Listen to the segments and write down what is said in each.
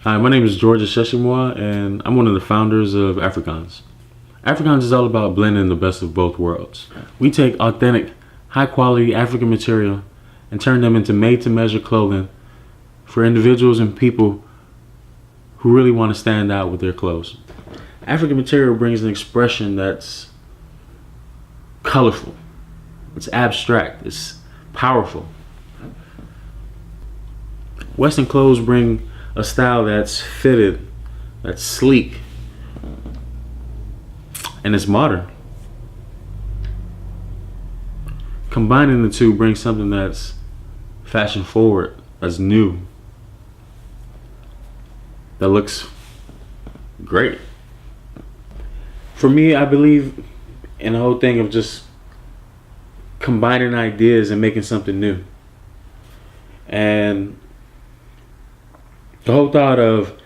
Hi, my name is George Sheshimwa, and I'm one of the founders of Afrikans. Afrikans is all about blending the best of both worlds. We take authentic, high-quality African material and turn them into made-to-measure clothing for individuals and people who really want to stand out with their clothes. African material brings an expression that's colorful, it's abstract, it's powerful. Western clothes bring a style that's fitted, that's sleek, and it's modern. Combining the two brings something that's fashion forward, that's new, that looks great. For me, I believe in the whole thing of just combining ideas and making something new. And the whole thought of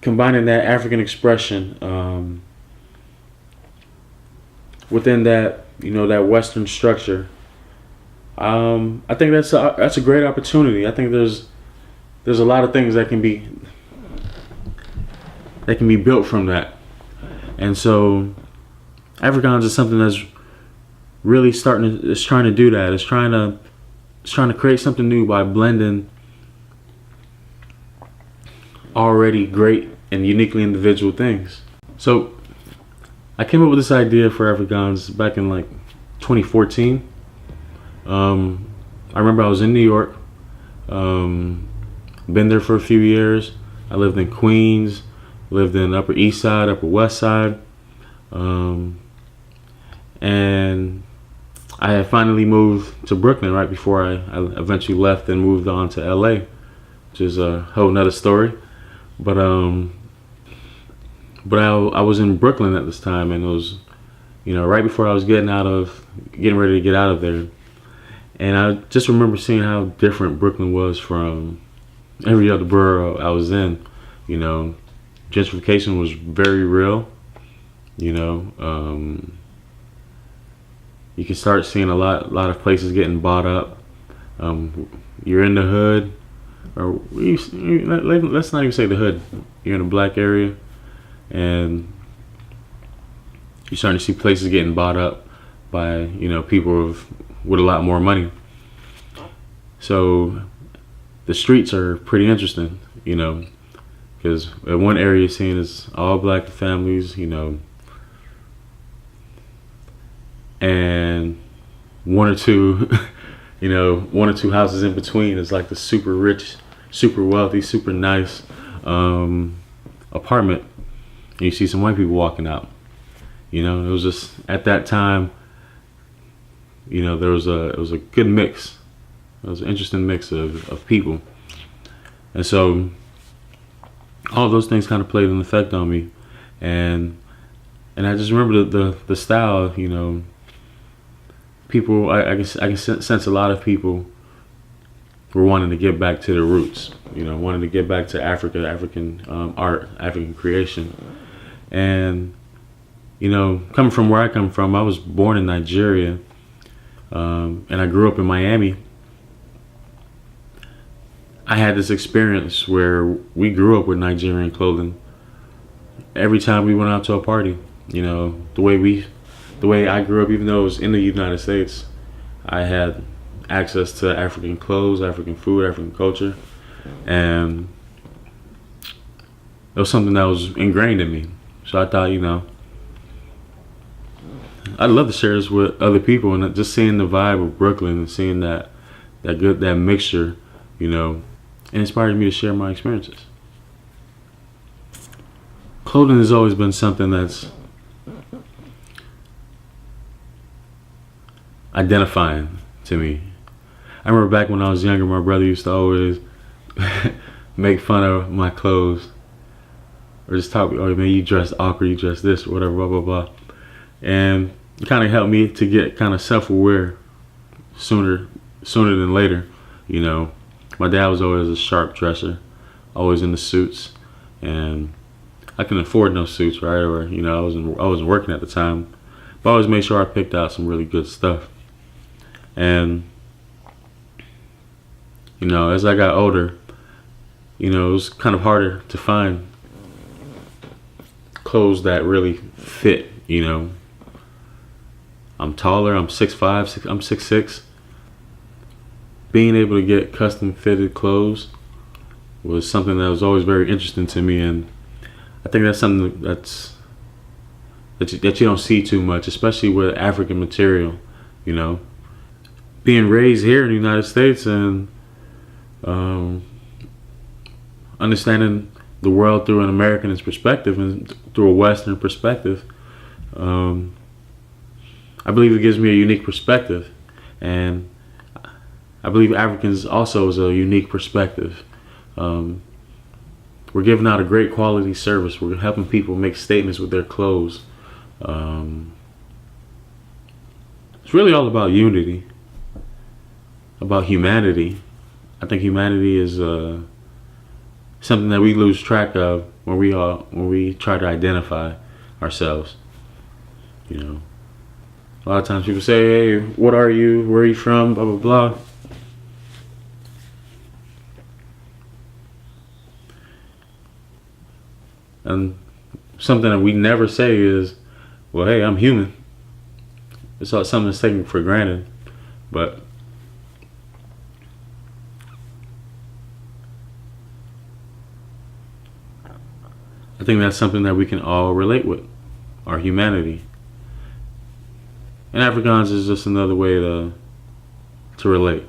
combining that African expression within that, that Western structure, I think that's a great opportunity. I think there's a lot of things that can be built from that. And so Afrikans is something that's really trying to do that. It's trying to create something new by blending already great and uniquely individual things. So I came up with this idea for Afrikans back in like 2014. I remember I was in New York, been there for a few years. I lived in Queens, lived in Upper East Side, Upper West Side, and I had finally moved to Brooklyn right before I eventually left and moved on to LA, which is a whole nother story. But I was in Brooklyn at this time, and it was, right before I was getting ready to get out of there. And I just remember seeing how different Brooklyn was from every other borough I was in. Gentrification was very real. You can start seeing a lot of places getting bought up. You're in the hood. Or let's not even say the hood. You're in a black area, and you're starting to see places getting bought up by people with a lot more money. So the streets are pretty interesting, because one area seen is all black families, and one or two houses in between is like the super rich, super wealthy, super nice apartment. And you see some white people walking out. It was just at that time, it was a good mix. It was an interesting mix of people. And so all of those things kind of played an effect on me. And I just remember the style, people, I can sense a lot of people were wanting to get back to their roots, wanting to get back to Africa, African art, African creation. And, coming from where I come from, I was born in Nigeria, and I grew up in Miami. I had this experience where we grew up with Nigerian clothing. Every time we went out to a party, the way I grew up, even though it was in the United States, I had access to African clothes, African food, African culture, and it was something that was ingrained in me. So I thought, I'd love to share this with other people, and just seeing the vibe of Brooklyn and seeing that mixture, inspired me to share my experiences. Clothing has always been something that's identifying to me. I remember back when I was younger, my brother used to always make fun of my clothes, or just talk, oh man, you dress awkward, you dress this, or whatever, blah, blah, blah. And it kind of helped me to get kind of self-aware sooner than later. My dad was always a sharp dresser, always in the suits, and I couldn't afford no suits, right? Or I wasn't working at the time, but I always made sure I picked out some really good stuff. And as I got older, it was kind of harder to find clothes that really fit. I'm taller, I'm 6'5", I'm 6'6". Being able to get custom fitted clothes was something that was always very interesting to me, and I think that's something that you don't see too much, especially with African material. Being raised here in the United States and understanding the world through an Americanist perspective and through a Western perspective, I believe it gives me a unique perspective, and I believe Africans also is a unique perspective. We're giving out a great quality service. We're helping people make statements with their clothes. It's really all about unity, about humanity. I think humanity is something that we lose track of when we try to identify ourselves. A lot of times people say, "Hey, what are you? Where are you from? Blah blah blah." And something that we never say is, "Well, hey, I'm human." It's all something that's taken for granted, but I think that's something that we can all relate with, our humanity. And Afrikaans is just another way to relate.